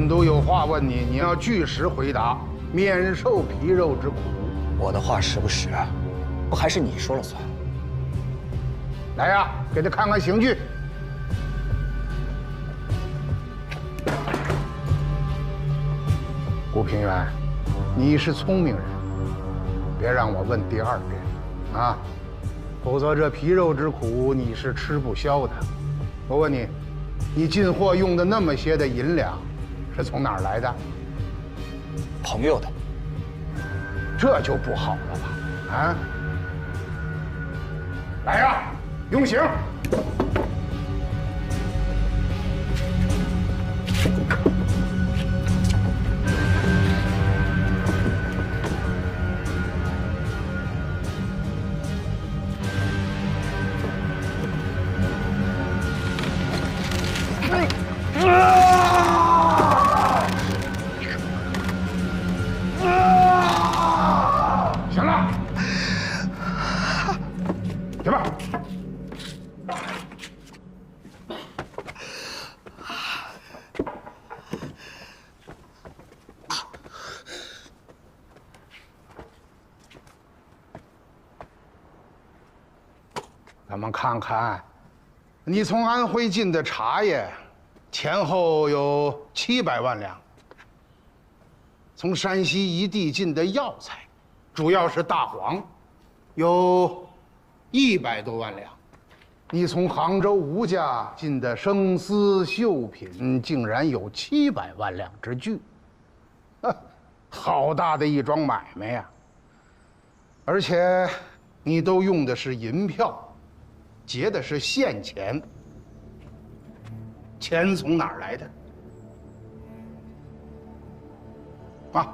本督有话问你，你要据实回答，免受皮肉之苦。我的话实不实啊？不还是你说了算？来呀，给他看看刑具。顾平原，你是聪明人，别让我问第二遍啊，否则这皮肉之苦你是吃不消的。我问你，你进货用的那么些的银两，是从哪儿来的？朋友的。这就不好了吧？啊！来呀，用刑！行了，去吧。咱们看看，你从安徽进的茶叶，前后有700万两；从山西一地进的药材，主要是大黄，有100多万两。你从杭州吴家进的生丝绣品，竟然有700万两之巨，好大的一桩买卖呀！而且，你都用的是银票。结的是现钱，钱从哪儿来的？啊，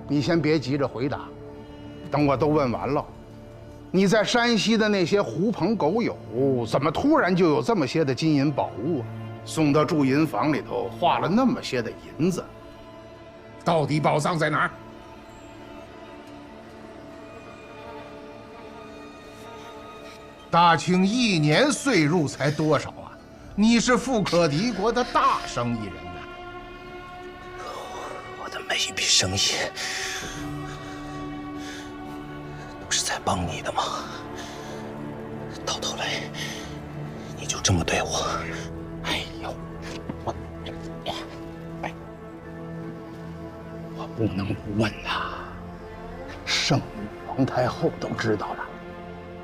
你先别急着回答，等我都问完了。你在山西的那些狐朋狗友，怎么突然就有这么些的金银宝物啊？送到驻银坊里头，花了那么些的银子，到底宝藏在哪儿？大清1年岁入才多少啊？你是富可敌国的大生意人呐！我的每一笔生意都是在帮你的忙，到头来你就这么对我？哎呦，我不能不问呐。圣女皇太后都知道了。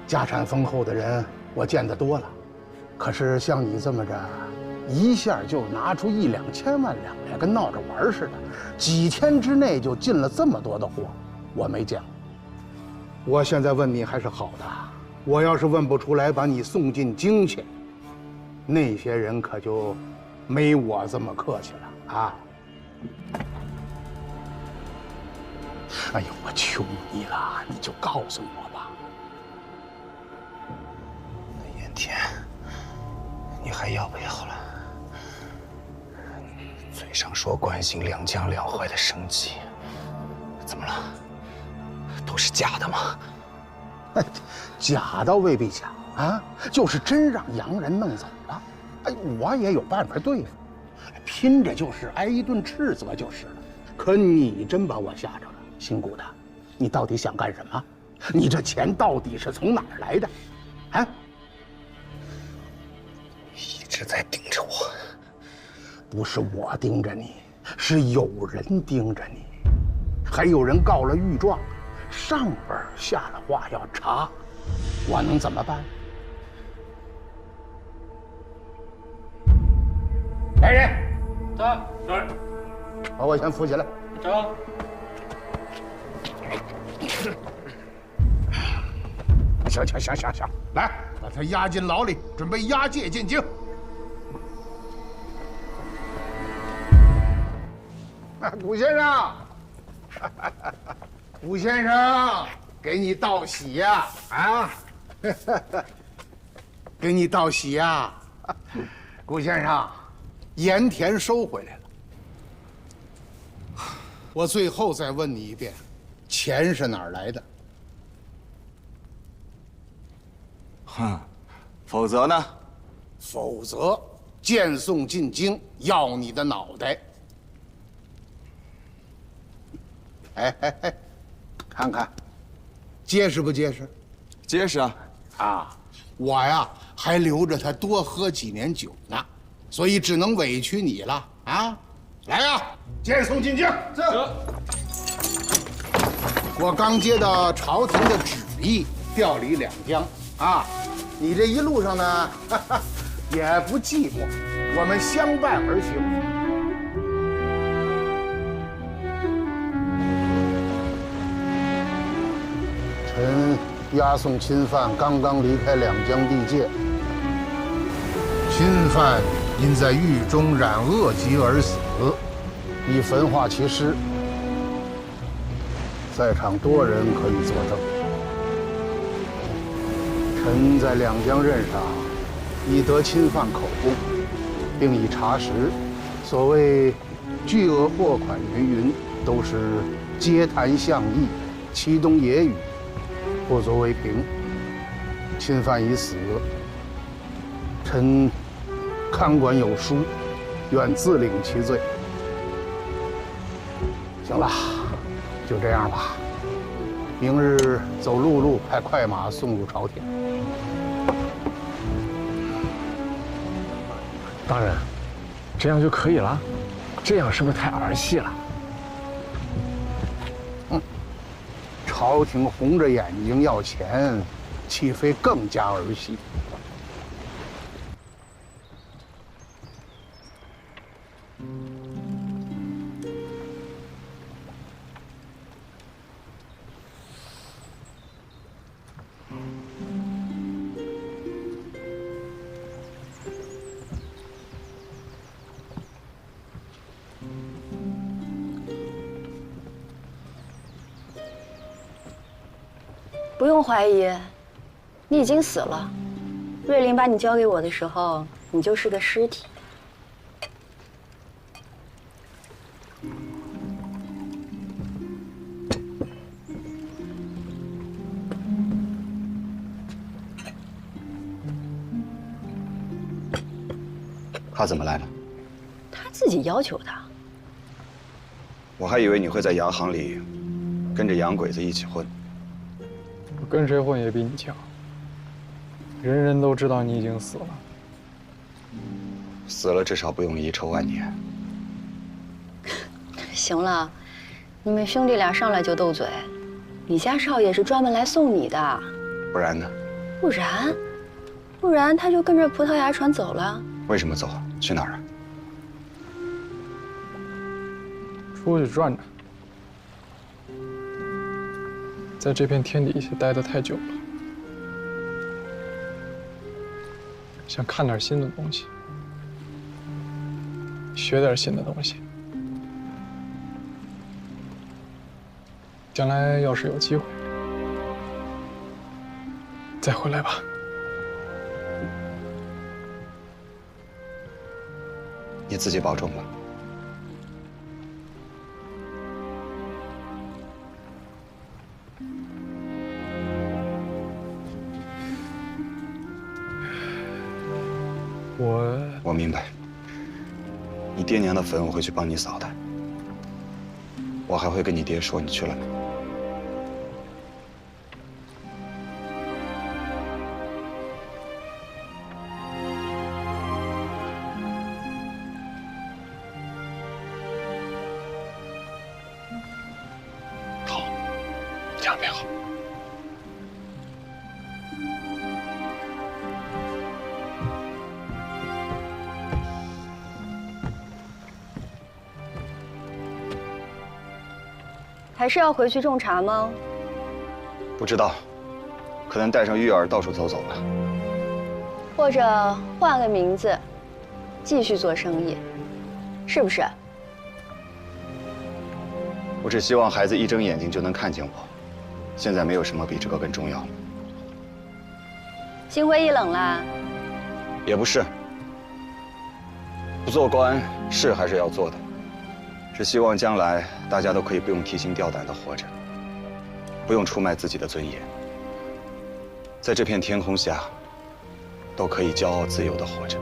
家产丰厚的人我见得多了，可是像你这么着，一下就拿出1、2千万两来，跟闹着玩似的，几天之内就进了这么多的货，我没见过。我现在问你还是好的，我要是问不出来，把你送进京去，那些人可就没我这么客气了啊！哎呦，我求你了，你就告诉我吧。天，你还要不要了？嘴上说关心两江两淮的生计，怎么了？都是假的吗？假倒未必假啊，就是真让洋人弄走了，哎，我也有办法对付，拼着就是挨一顿斥责就是了。可你真把我吓着了，姓顾的，你到底想干什么？你这钱到底是从哪儿来的？啊？一直在盯着我，不是我盯着你，是有人盯着你，还有人告了御状，上边下了话要查，我能怎么办？来人，在这儿，把我先扶起来。走。行，来，把他押进牢里，准备押解进京。古先生，古先生，给你道喜呀！啊，给你道喜呀！古先生，盐田收回来了。我最后再问你一遍，钱是哪儿来的？哼，否则呢？否则，荐送进京，要你的脑袋。哎哎哎，看看，结实不结实？结实啊！啊，我呀还留着他多喝几年酒呢，所以只能委屈你了啊！来呀，荐送进京。这我刚接到朝廷的旨意，调离两江啊。你这一路上呢，也不寂寞，我们相伴而行。臣押送钦犯刚刚离开两江地界，钦犯因在狱中染恶疾而死，已焚化其尸。在场多人可以作证。臣在两江任上，已得钦犯口供，并已查实，所谓巨额货款云，都是街谈巷议、其东野语，不足为凭。钦犯已死，臣看管有书，愿自领其罪。行了，就这样吧。明日走陆路，派快马送入朝廷。大人，这样就可以了？这样是不是太儿戏了？朝廷红着眼睛要钱，岂非更加儿戏？不用怀疑，你已经死了。瑞林把你交给我的时候，你就是个尸体。他怎么来了？他自己要求的。我还以为你会在洋行里跟着洋鬼子一起混。我跟谁混也比你强。人人都知道你已经死了。死了至少不用遗臭万年。行了，你们兄弟俩上来就斗嘴，你家少爷是专门来送你的。不然呢？不然他就跟着葡萄牙船走了。为什么走？去哪儿啊？出去转转，在这片天底下待得太久了，想看点新的东西，学点新的东西。将来要是有机会，再回来吧。你自己保重吧。我明白，你爹娘的坟我会去帮你扫的。我还会跟你爹说你去了没。好，这样便好。还是要回去种茶吗？不知道，可能带上玉儿到处走走吧。或者换个名字，继续做生意，是不是？我只希望孩子一睁眼睛就能看见我。现在没有什么比这个更重要了。心灰意冷啦？也不是，不做官是还是要做的，只希望将来大家都可以不用提心吊胆地活着，不用出卖自己的尊严，在这片天空下，都可以骄傲自由地活着。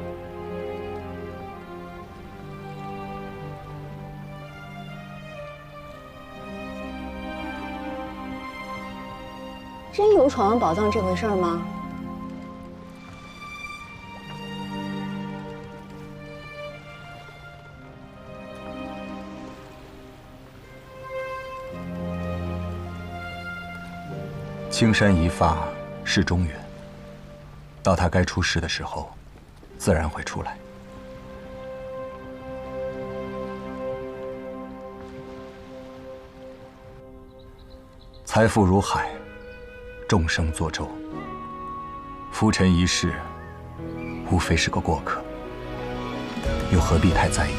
真有闯王宝藏这回事吗？青山一发是中原，到他该出世的时候，自然会出来。财富如海，众生作舟。浮沉一世，无非是个过客，又何必太在意？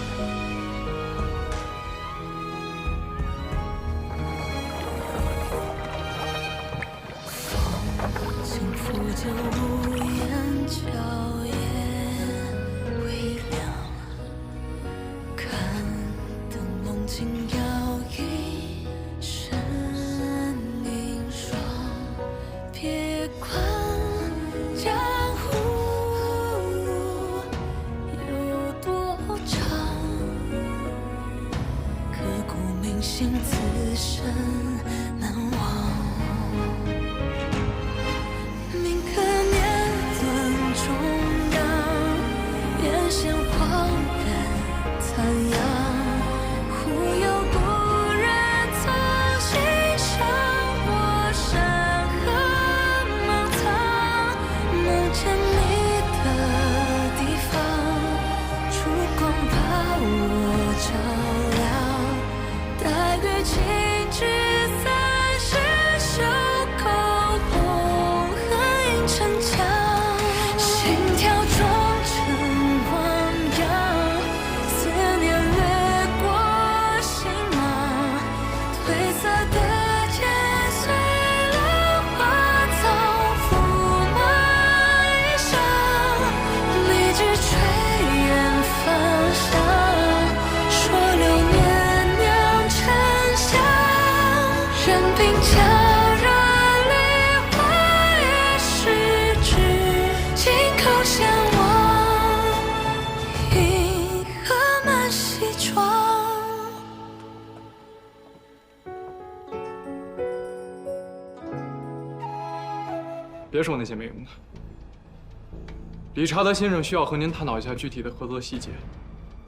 别说那些没用的。理查德先生需要和您探讨一下具体的合作细节，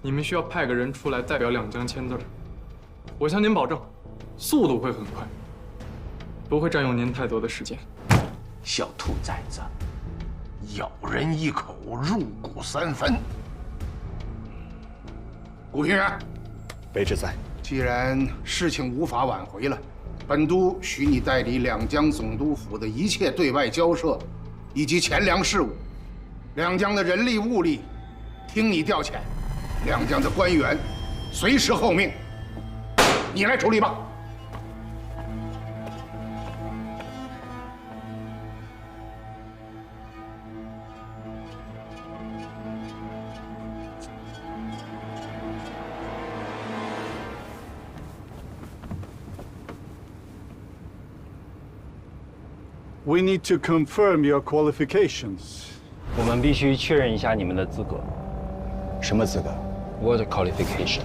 你们需要派个人出来代表两江签字。我向您保证，速度会很快，不会占用您太多的时间。小兔崽子，咬人一口，入骨三分。古平原，卑职在。既然事情无法挽回了，本都许你代理两江总督府的一切对外交涉，以及钱粮事务。两江的人力物力，听你调遣；两江的官员，随时候命。你来处理吧。We need to confirm your qualifications. 我们必须确认一下你们的资格。什么资格 What qualification？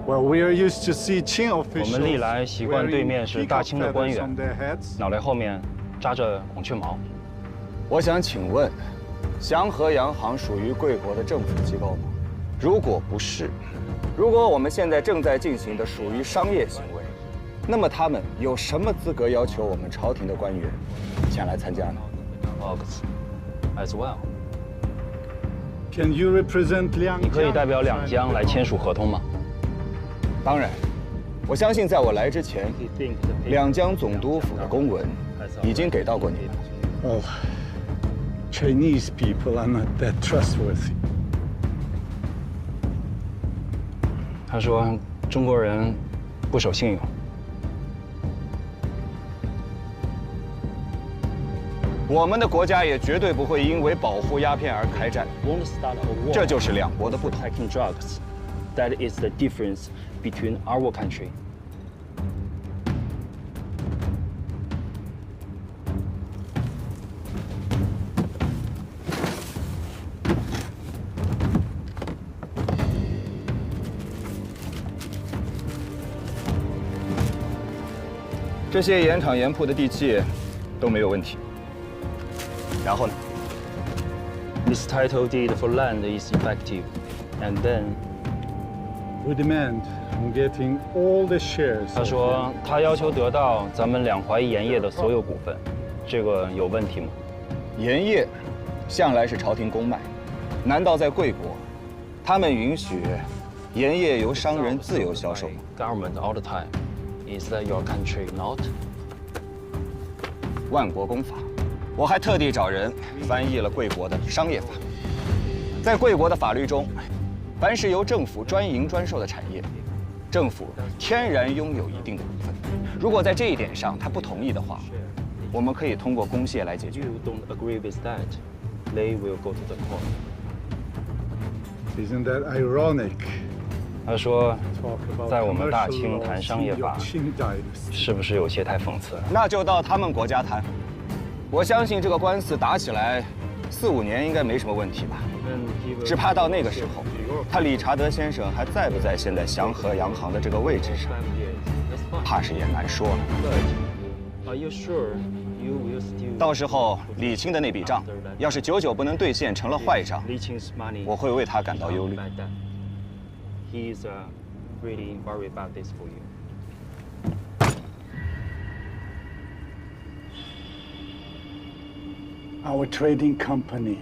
Well, we are used to see Qing 我 officials 们历来习惯对面是大清的官 wearing 员 peacock feathers on their heads. 脑袋后面扎着孔雀毛。我想请问，祥和洋行属于贵国的政府机构吗？如果不是，如果我们现在正在进行的属于商业行为，那么他们有什么资格要求我们朝廷的官员前来参加呢 August as well。 Can you represent 你可以代表两江来签署合同吗？当然，我相信在我来之前，两江总督府的公文已经给到过你们。 Well, Chinese people are not that trustworthy. 他说中国人不守信用。 我们的国家也绝对不会因为保护鸦片而开战，这就是两国的不同。That is the difference between our country. 这些盐场盐铺的地契，都没有问题。然后呢？ This title deed for land is effective, and then We demand on getting all the shares. 他说他要求得到咱们两淮盐业的所有股份，这个有问题吗？盐业向来是朝廷公卖，难道在贵国，他们允许盐业由商人自由销售吗 ？Government all the time. Is that your country not? 万国公法，我还特地找人翻译了贵国的商业法。在贵国的法律中，凡是由政府专营专售的产业，政府天然拥有一定的股份。如果在这一点上他不同意的话，我们可以通过公械来解决。 You don't agree with that, they will go to the court. Isn't that ironic? 他说， Talk about 在我们大 commercial 清 laws 谈商业 in your 法， Qing dynasty. 是不是有些太讽刺了？那就到他们国家谈。我相信这个官司打起来4、5年应该没什么问题吧。只怕到那个时候，他理查德先生还在不在现在祥和洋行的这个位置上，怕是也难说了。 Are you sure you will still? 到时候李清的那笔账，要是久久不能兑现，成了坏账， Li Qing's money. 我会为他感到忧虑。 He is really worried about this for you. Our trading company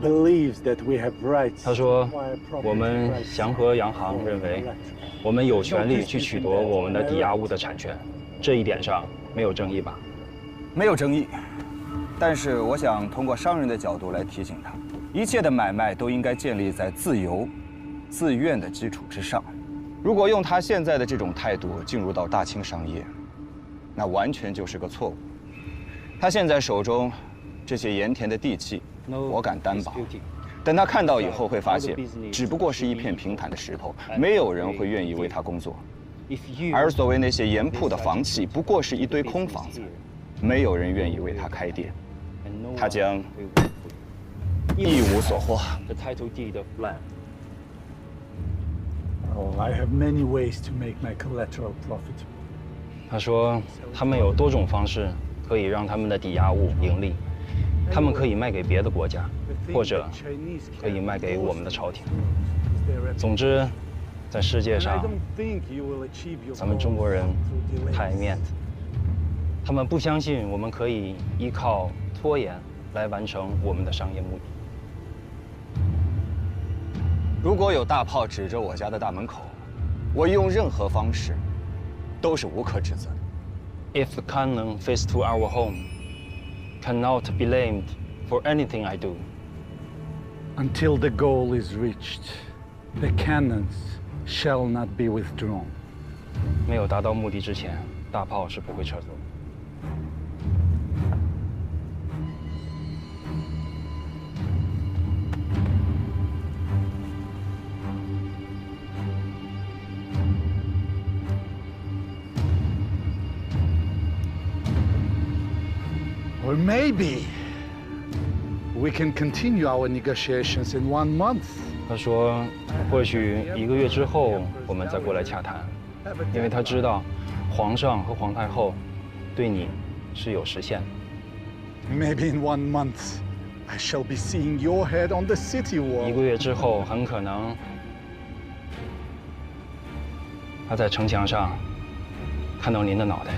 believes that we have rights. 他说 to acquire property 我们 rights 祥和洋行认为，我们有权利去取夺我们的抵押物的产权，这一点上没有争议吧？没有争议，但是我想通过商人的角度来提醒他，一切的买卖都应该建立在自由、自愿的基础之上。如果用他现在的这种态度进入到大清商业，那完全就是个错误。他现在手中这些盐田的地契，我敢担保，等他看到以后会发现，只不过是一片平坦的石头，没有人会愿意为他工作。而所谓那些盐铺的房契，不过是一堆空房子，没有人愿意为他开店，他将一无所获。 The title deed of land. Oh, I have many ways to make my collateral profitable. 他说，他们有多种方式可以让他们的抵押物盈利，他们可以卖给别的国家，或者可以卖给我们的朝廷。总之，在世界 And I 上， don't think you will achieve your 咱们中国人 goal through delays. 太爱面子，他们不相信我们可以依靠拖延来完成我们的商业目的。 如果有大炮指着我家的大门口，我用任何方式都是无可指责的。 If the cannon fits to our home, cannot be blamed for anything I do. Until the goal is reached, the cannons shall not be withdrawn. 没有达到目的之前，大炮是不会撤走的。 Or maybe we can continue our negotiations in 1 month. 他说，或许1个月之后我们再过来洽谈，因为他知道，皇上和皇太后对你是有实现的。 Maybe in 1 month, I shall be seeing your head on the city 1 个 wall. 月之后，很可能他在城墙上看到您的脑袋。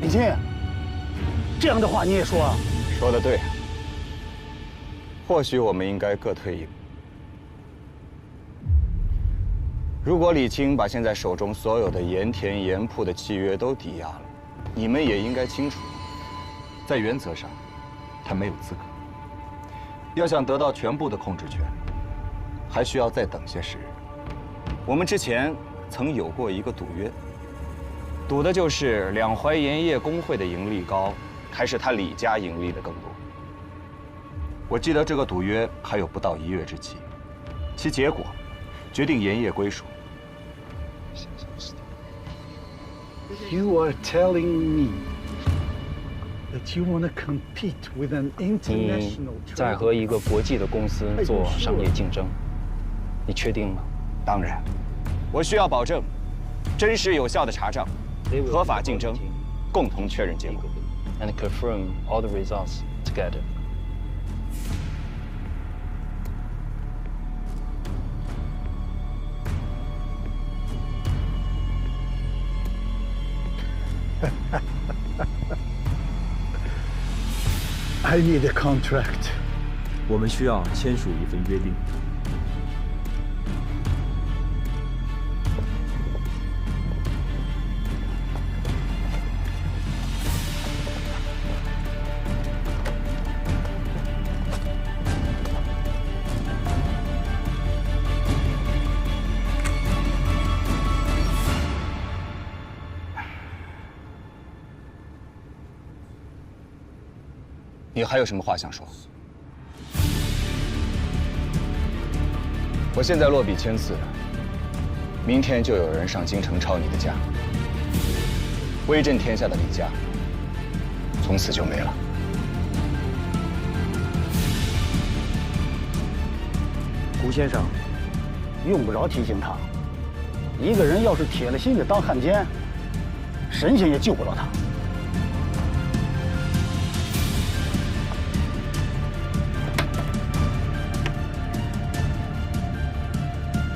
李清，这样的话你也说啊？说得对，或许我们应该各退一步。如果李清把现在手中所有的盐田盐铺的契约都抵押了，你们也应该清楚，在原则上，他没有资格。要想得到全部的控制权，还需要再等些时日。我们之前曾有过一个赌约，赌的就是两淮盐业工会的盈利高，还是他李家盈利的更多。我记得这个赌约还有不到1月之期，其结果决定盐业归属。 You are telling me that you want to compete with an 你 international 在和一个国际的公司做商业竞争，你确定吗？当然，我需要保证真实有效的查账，合法竞争，共同确认结果。and confirm all the results together. I need a contract. 我们需要签署一份约定。你还有什么话想说？我现在落笔签字，明天就有人上京城抄你的家，威震天下的李家从此就没了。顾先生，用不着提醒他。一个人要是铁了心的当汉奸，神仙也救不了他。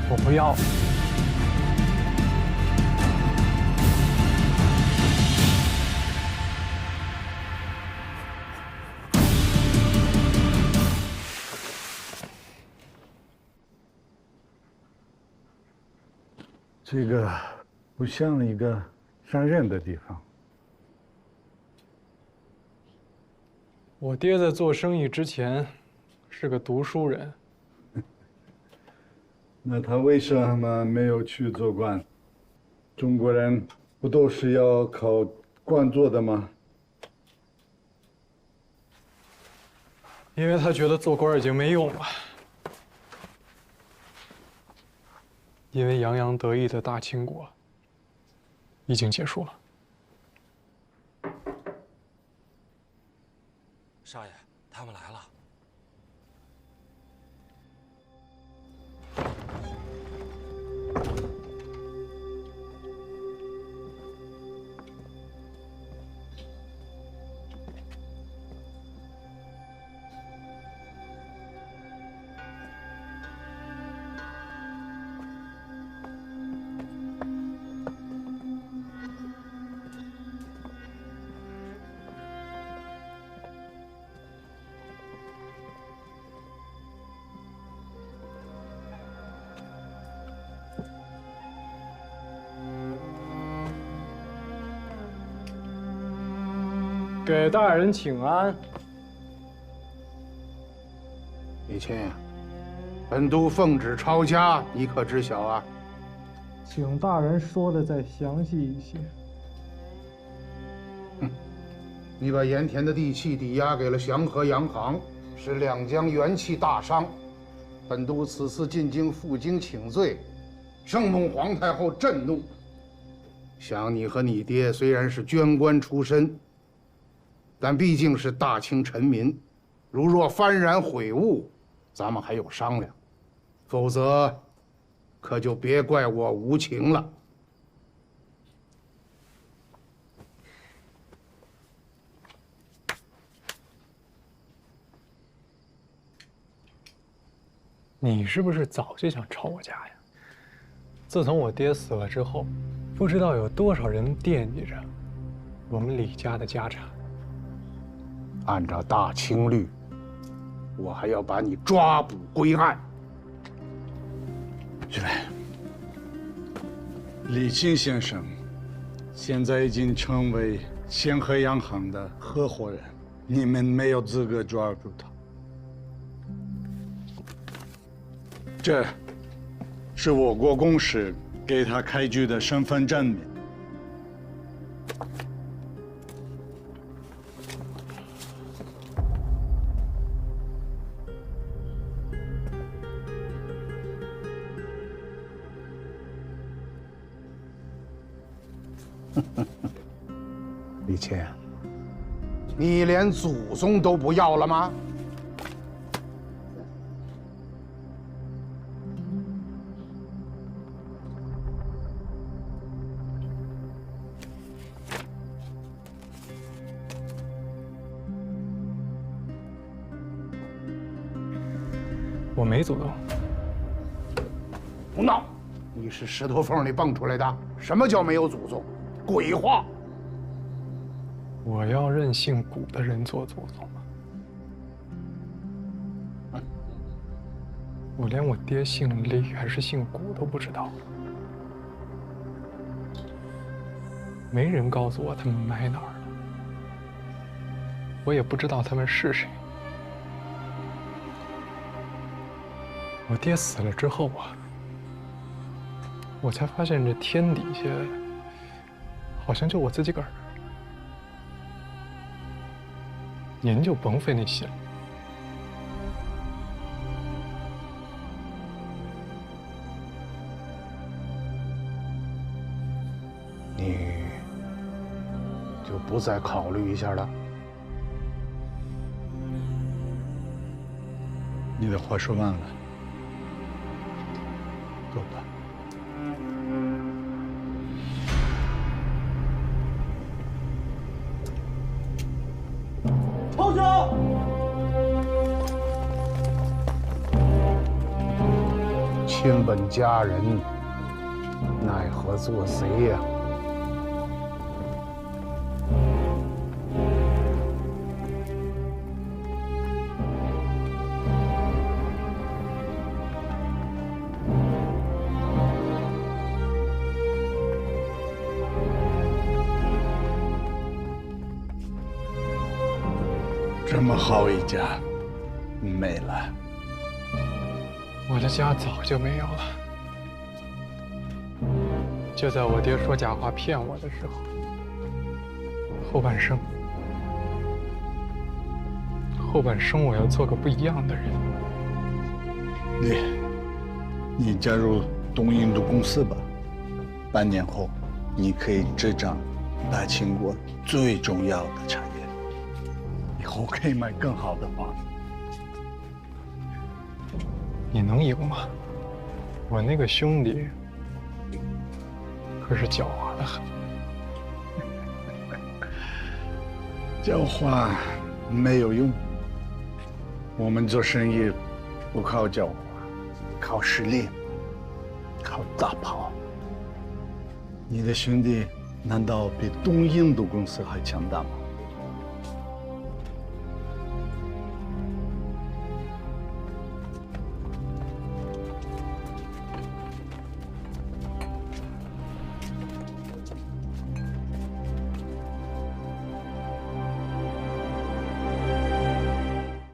我不要。这个不像一个杀人的地方。我爹在做生意之前是个读书人。那他为什么没有去做官？中国人不都是要靠官做的吗？因为他觉得做官已经没用了。因为洋洋得意的大清国已经结束了。少爷，他们来了。给大人请安。李钦，本都奉旨抄家，你可知晓啊？请大人说的再详细一些。你把盐田的地契抵押给了祥和洋行，使两江元气大伤。本都此次进京赴京请罪，圣母皇太后震怒。想你和你爹虽然是捐官出身，但毕竟是大清臣民，如若幡然悔悟，咱们还有商量；否则，可就别怪我无情了。你是不是早就想抄我家呀？自从我爹死了之后，不知道有多少人惦记着我们李家的家产。按照大清律，我还要把你抓捕归案。是吧？李钦先生现在已经成为祥和洋行的合伙人，你们没有资格抓住他。这是我国公使给他开具的身份证明。李钦，你连祖宗都不要了吗？我没祖宗。胡闹！你是石头缝里蹦出来的？什么叫没有祖宗？鬼话！我要认姓古的人做祖宗吗？我连我爹姓李还是姓古都不知道，没人告诉我他们埋哪儿了，我也不知道他们是谁。我爹死了之后啊，我才发现这天底下好像就我自己个儿，您就甭费那心了。你就不再考虑一下了？你的话说完了，走吧。投降！亲本家人，奈何做贼呀？这么好一家，没了。我的家早就没有了。就在我爹说假话骗我的时候，后半生我要做个不一样的人。你加入东印度公司吧，半年后，你可以执掌大清国最重要的产业，以后可以买更好的房子。你能赢吗？我那个兄弟可是狡猾的很。狡猾没有用，我们做生意不靠狡猾，靠实力，靠大炮。你的兄弟难道比东印度公司还强大吗？